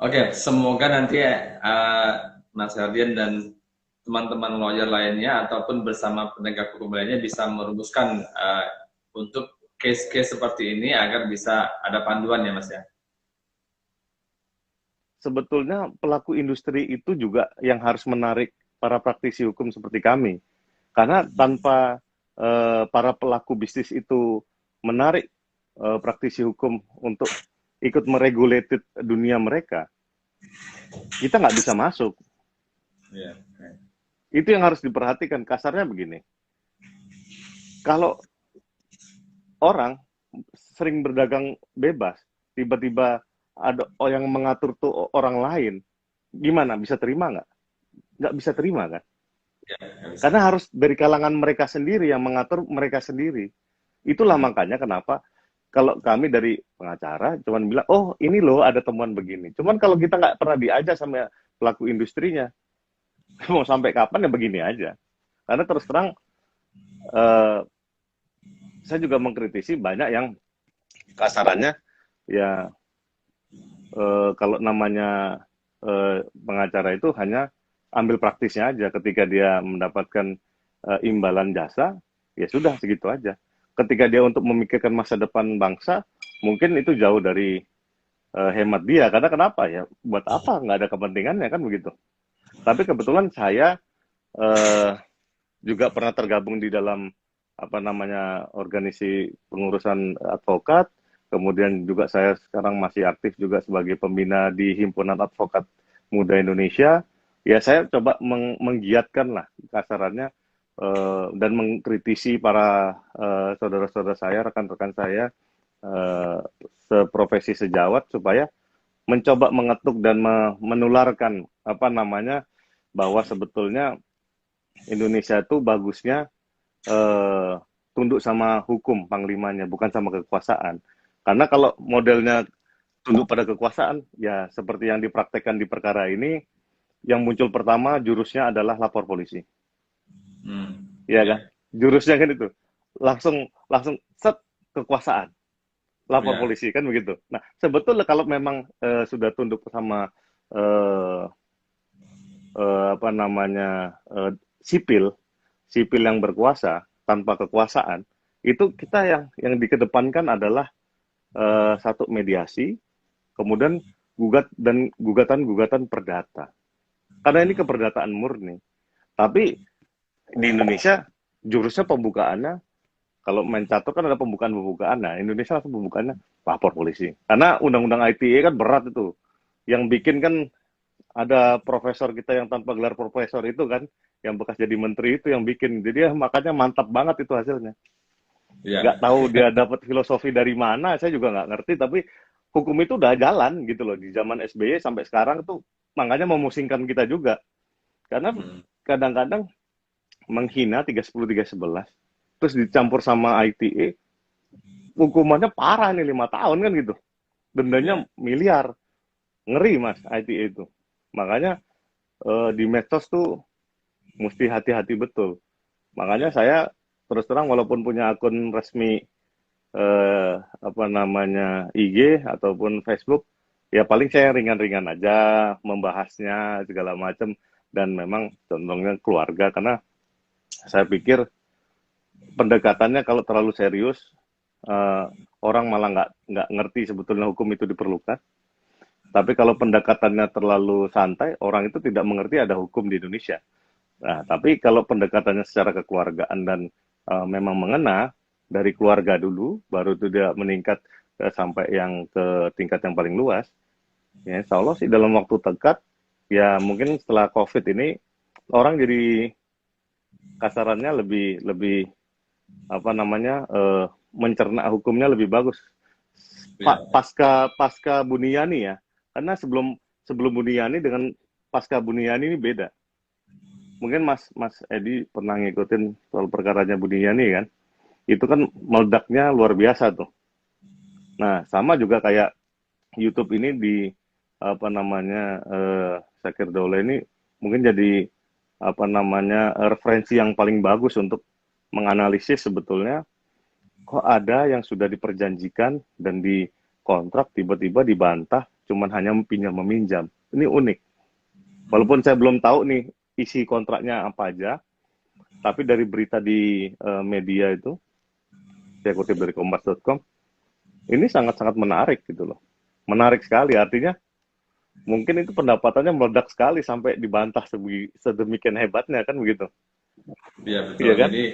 Oke, semoga nanti Mas Herdian dan teman-teman lawyer lainnya ataupun bersama penegak hukum lainnya bisa merumuskan untuk case-case seperti ini agar bisa ada panduan ya Mas ya. Sebetulnya pelaku industri itu juga yang harus menarik para praktisi hukum seperti kami. Karena tanpa para pelaku bisnis itu menarik praktisi hukum untuk ikut meregulated dunia mereka, kita nggak bisa masuk. Iya. Itu yang harus diperhatikan. Kasarnya begini, kalau orang sering berdagang bebas, tiba-tiba ada yang mengatur tuh orang lain, gimana? Bisa terima nggak? Nggak bisa terima kan? Ya, nggak bisa. Karena harus dari kalangan mereka sendiri yang mengatur mereka sendiri. Itulah Hmm. makanya kenapa kalau kami dari pengacara cuman bilang, oh ini loh ada temuan begini. Cuman kalau kita nggak pernah diajak sama pelaku industrinya, mau sampai kapan ya begini aja. Karena terus terang, eh, saya juga mengkritisi banyak yang kasarannya, ya kalau namanya pengacara itu hanya ambil praktisnya aja. Ketika dia mendapatkan imbalan jasa, ya sudah segitu aja. Ketika dia untuk memikirkan masa depan bangsa, mungkin itu jauh dari hemat dia. Karena kenapa ya? Buat apa? Nggak ada kepentingannya kan begitu. Tapi kebetulan saya eh, juga pernah tergabung di dalam apa namanya organisasi pengurusan advokat. Kemudian juga saya sekarang masih aktif juga sebagai pembina di Himpunan Advokat Muda Indonesia. Ya saya coba menggiatkan lah kasarannya dan mengkritisi para saudara-saudara saya, rekan-rekan saya seprofesi sejawat supaya mencoba mengetuk dan menularkan apa namanya bahwa sebetulnya Indonesia itu bagusnya eh, tunduk sama hukum panglimanya, bukan sama kekuasaan. Karena kalau modelnya tunduk pada kekuasaan, ya seperti yang dipraktekkan di perkara ini, yang muncul pertama jurusnya adalah lapor polisi, Hmm. ya kan? Ya, Jurusnya kan itu langsung langsung set kekuasaan, lapor ya. polisi kan begitu. Nah sebetulnya kalau memang sudah tunduk sama eh, apa namanya sipil, sipil yang berkuasa tanpa kekuasaan, itu kita yang dikedepankan adalah satu mediasi, kemudian gugatan-gugatan perdata. Karena ini Hmm. keperdataan murni. Tapi di Indonesia jurusnya pembukaannya kalau main catur kan ada pembukaan-pembukaan. Nah, Indonesia langsung pembukaannya lapor polisi. Karena undang-undang ITE kan berat itu. Yang bikin kan ada profesor kita yang tanpa gelar profesor itu kan, yang bekas jadi menteri itu yang bikin. Jadi ya makanya mantap banget itu hasilnya. Nggak Ya. tahu dia dapat filosofi dari mana, saya juga nggak ngerti, tapi hukum itu udah jalan gitu loh. Di zaman SBY sampai sekarang tuh, makanya memusingkan kita juga. Karena Hmm. kadang-kadang menghina 310, 311, terus dicampur sama ITE, hukumannya parah nih, 5 tahun kan gitu. Dendanya Ya. miliar. Ngeri mas ITE itu. Makanya di medsos tuh mesti hati-hati betul. Makanya Ya. saya terus terang walaupun punya akun resmi apa namanya IG ataupun Facebook, ya paling saya ringan-ringan aja membahasnya segala macam dan memang contohnya keluarga karena saya pikir pendekatannya kalau terlalu serius eh, orang malah nggak ngerti sebetulnya hukum itu diperlukan. Tapi kalau pendekatannya terlalu santai, orang itu tidak mengerti ada hukum di Indonesia. Nah, tapi kalau pendekatannya secara kekeluargaan dan memang mengena dari keluarga dulu, baru itu dia meningkat sampai yang ke tingkat yang paling luas, ya insya Allah sih dalam waktu dekat, ya mungkin setelah COVID ini, orang jadi kasarannya lebih lebih apa namanya mencerna hukumnya lebih bagus. Ya. Pasca pasca Buniyani ya, karena sebelum sebelum Buniyani dengan pasca Buniyani ini beda. Mungkin Mas Mas Edi pernah ngikutin soal perkaranya Buniyani kan? Itu kan meledaknya luar biasa tuh. Nah, sama juga kayak YouTube ini di apa namanya Zakir Daula ini mungkin jadi apa namanya referensi yang paling bagus untuk menganalisis sebetulnya kok ada yang sudah diperjanjikan dan dikontrak tiba-tiba dibantah cuman hanya pinjam meminjam. Ini unik. Walaupun saya belum tahu nih isi kontraknya apa aja, tapi dari berita di media itu, saya kutip dari kompas.com, ini sangat-sangat menarik gitu loh. Menarik sekali, artinya mungkin itu pendapatannya meledak sekali sampai dibantah sedemikian hebatnya kan begitu. Iya Iya betul. kan? Jadi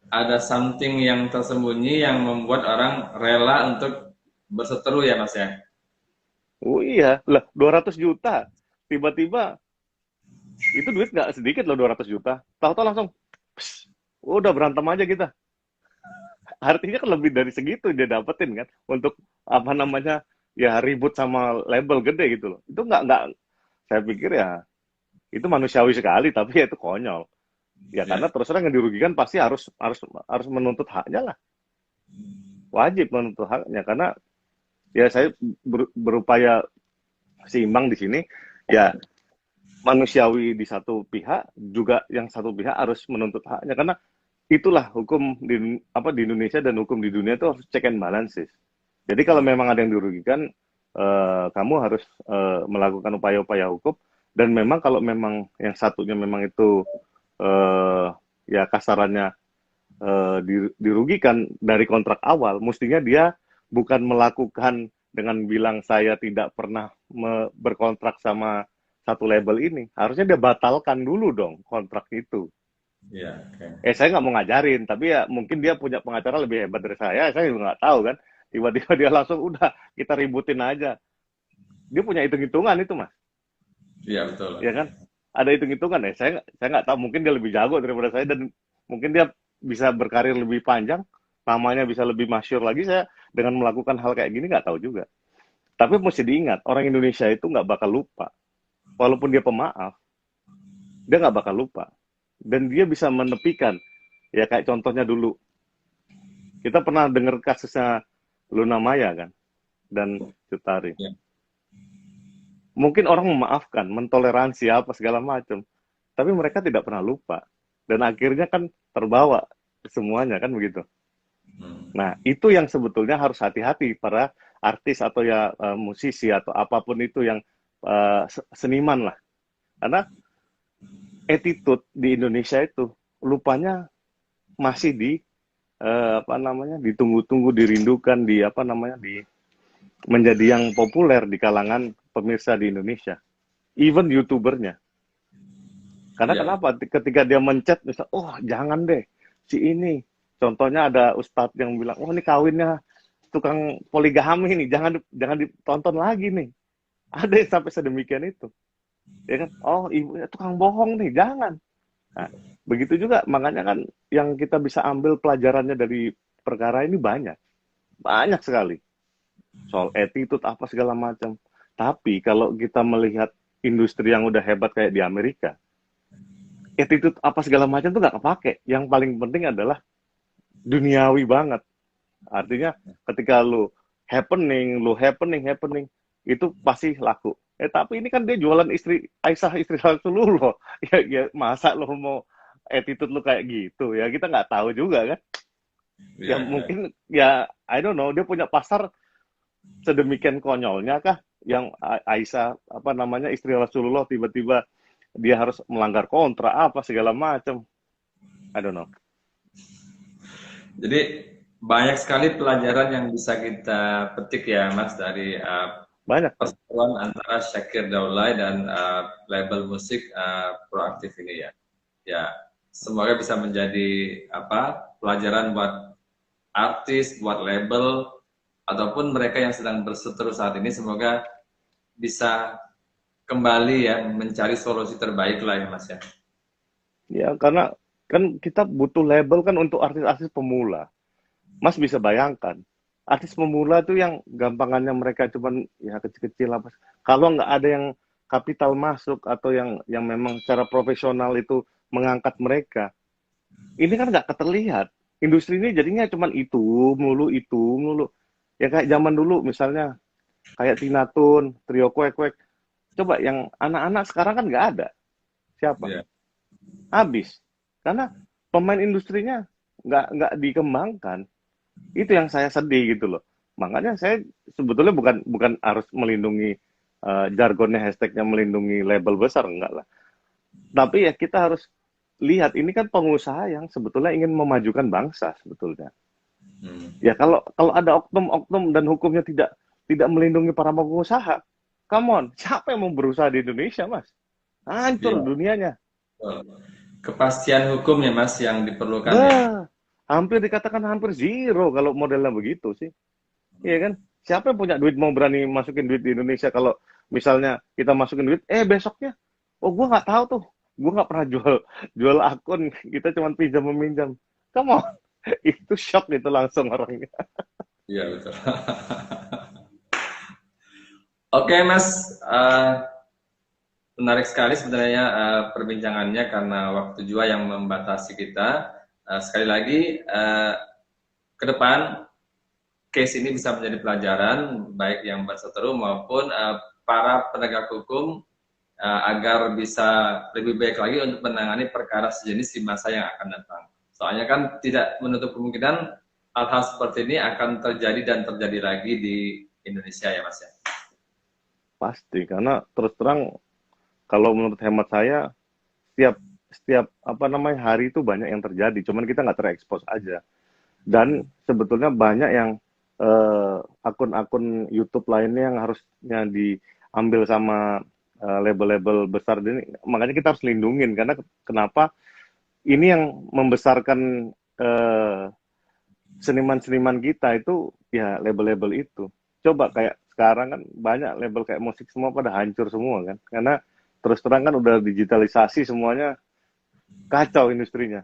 ada something yang tersembunyi yang membuat orang rela untuk berseteru ya Mas ya. Oh iya, lah 200 juta. Tiba-tiba itu duit nggak sedikit loh 200 juta. Tahu-tahu langsung, pss, udah berantem aja kita. Artinya kan lebih dari segitu dia dapetin kan untuk apa namanya ya ribut sama label gede gitu loh. Itu nggak saya pikir ya itu manusiawi sekali tapi ya itu konyol. Ya karena Ya. terus terang yang dirugikan pasti harus menuntut haknya lah. Wajib menuntut haknya karena ya saya berupaya seimbang di sini ya manusiawi di satu pihak juga yang satu pihak harus menuntut haknya karena itulah hukum di Indonesia dan hukum di dunia itu harus check and balances. Jadi kalau Hmm. memang ada yang dirugikan, kamu harus melakukan upaya-upaya hukum dan memang kalau memang yang satunya memang itu ya kasarannya dirugikan dari kontrak awal, mestinya dia bukan melakukan dengan bilang saya tidak pernah berkontrak sama satu label ini. Harusnya dia batalkan dulu dong kontrak itu. Ya, oke. Saya nggak mau ngajarin, tapi ya mungkin dia punya pengacara lebih hebat dari saya juga nggak tahu kan. Tiba-tiba dia langsung, udah kita ributin aja. Dia punya hitung-hitungan itu, Mas. Iya betul. Ya kan? Ada hitung-hitungan ya. Saya nggak tahu, mungkin dia lebih jago daripada saya dan mungkin dia bisa berkarir lebih panjang, namanya bisa lebih masyhur lagi. Saya dengan melakukan hal kayak gini nggak tahu juga. Tapi mesti diingat, orang Indonesia itu nggak bakal lupa. Walaupun dia pemaaf, dia nggak bakal lupa. Dan dia bisa menepikan. Ya kayak contohnya dulu, kita pernah dengar kasusnya Luna Maya kan, dan Cut Tari. Ya. Mungkin orang memaafkan, mentoleransi apa segala macam, tapi mereka tidak pernah lupa. Dan akhirnya kan terbawa semuanya kan begitu. Hmm. Nah, itu yang sebetulnya harus hati-hati para artis atau ya musisi atau apapun itu yang seniman lah. Karena attitude di Indonesia itu lupanya masih apa namanya ditunggu-tunggu, dirindukan, di apa namanya menjadi yang populer di kalangan pemirsa di Indonesia, even youtubernya. Karena Ya. kenapa? Ketika dia mencet, misal, oh jangan deh si ini. Contohnya ada ustadz yang bilang, oh ini kawinnya tukang poligami nih, jangan ditonton lagi nih. Ada yang sampai sedemikian itu, ya kan? Oh ibu tukang bohong nih, jangan. Nah, begitu juga, makanya kan yang kita bisa ambil pelajarannya dari perkara ini banyak sekali. Soal attitude apa segala macam. Tapi kalau kita melihat industri yang udah hebat kayak di Amerika, attitude apa segala macam tuh nggak kepake. Yang paling penting adalah duniawi banget. Artinya ketika lu happening, itu pasti laku. Tapi ini kan dia jualan Aisyah istri Rasulullah. Ya masa lu mau attitude lu kayak gitu ya kita nggak tahu juga kan. Ya Ya, ya. mungkin ya I don't know dia punya pasar sedemikian konyolnya kah yang Aisyah apa namanya istri Rasulullah tiba-tiba dia harus melanggar kontrak apa segala macam. I don't know. Jadi banyak sekali pelajaran yang bisa kita petik ya Mas dari Banyak kan? perseteruan antara Syakir Daulay dan label musik proaktif ini ya. Ya, semoga bisa menjadi pelajaran buat artis, buat label ataupun mereka yang sedang berseteru saat ini. Semoga bisa kembali ya mencari solusi terbaik lah ya Mas ya. Ya karena kan kita butuh label kan untuk artis-artis pemula. Mas bisa bayangkan artis pemula itu yang gampangannya mereka cuman ya kecil-kecil apa. Kalau nggak ada yang kapital masuk atau yang memang secara profesional itu mengangkat mereka, ini kan nggak terlihat. Industri ini jadinya cuman itu mulu. Ya kayak zaman dulu misalnya kayak Tina Tun, Trio Kwek Kwek. Coba yang anak-anak sekarang kan nggak ada. Siapa? Ya, Habis. Karena pemain industrinya nggak dikembangkan. Itu yang saya sedih gitu loh. Makanya saya sebetulnya bukan bukan harus melindungi jargonnya hashtagnya melindungi label besar, enggak lah. Tapi ya kita harus lihat ini kan pengusaha yang sebetulnya ingin memajukan bangsa sebetulnya. Hmm. Ya kalau kalau ada oknum-oknum dan hukumnya tidak melindungi para pengusaha, come on, siapa yang mau berusaha di Indonesia, Mas? Hancur Iya. dunianya. Kepastian hukum ya Mas yang diperlukan ya. Bah, hampir dikatakan hampir zero kalau modelnya begitu sih. Iya kan? Siapa yang punya duit mau berani masukin duit di Indonesia kalau misalnya kita masukin duit, besoknya, oh gua nggak tahu tuh, gua nggak pernah jual jual akun, kita cuma pinjam meminjam. Come on, itu shock itu langsung orangnya. Iya betul. Oke Mas, menarik sekali sebenarnya perbincangannya karena waktu juga yang membatasi kita. Sekali lagi, ke depan case ini bisa menjadi pelajaran baik yang berseteru maupun para penegak hukum agar bisa lebih baik lagi untuk menangani perkara sejenis di masa yang akan datang. Soalnya kan tidak menutup kemungkinan hal-hal seperti ini akan terjadi dan terjadi lagi di Indonesia ya Mas ya. Pasti, karena terus terang kalau menurut hemat saya setiap setiap apa namanya hari itu banyak yang terjadi, cuman kita nggak terekspos aja. Dan sebetulnya banyak yang akun-akun YouTube lainnya yang harusnya diambil sama label-label besar ini. Makanya kita harus lindungin karena kenapa ini yang membesarkan seniman-seniman kita itu ya label-label itu. Coba kayak sekarang kan banyak label kayak musik semua pada hancur semua kan. Karena terus terang kan udah digitalisasi semuanya, kacau industrinya.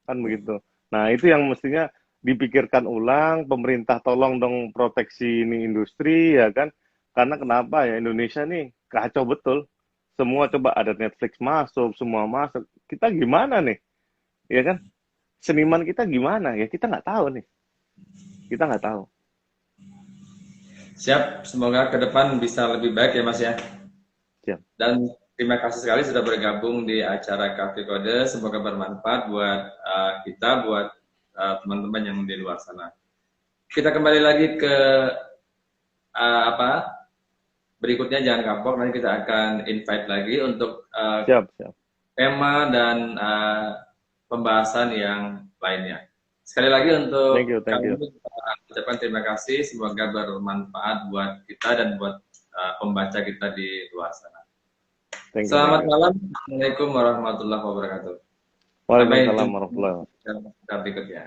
Kan begitu. Nah, itu yang mestinya dipikirkan ulang, pemerintah tolong dong proteksi ini industri ya kan. Karena kenapa ya Indonesia nih kacau betul. Semua coba ada Netflix masuk, semua masuk. Kita gimana nih? Ya kan? Seniman kita gimana? Ya kita nggak tahu nih. Kita nggak tahu. Siap, semoga ke depan bisa lebih baik ya Mas ya. Siap. Dan terima kasih sekali sudah bergabung di acara Cafe Kode. Semoga bermanfaat buat kita, buat teman-teman yang di luar sana. Kita kembali lagi ke apa berikutnya, jangan kapok. Nanti kita akan invite lagi untuk Siap, siap. tema dan pembahasan yang lainnya. Sekali lagi Thank you, untuk thank you. kami ucapkan terima kasih. Semoga bermanfaat buat kita dan buat pembaca kita di luar sana. Thank you, Selamat thank you. malam. Assalamualaikum warahmatullahi wabarakatuh. Sampai Waalaikumsalam jumpa warahmatullahi wabarakatuh. di berikutnya.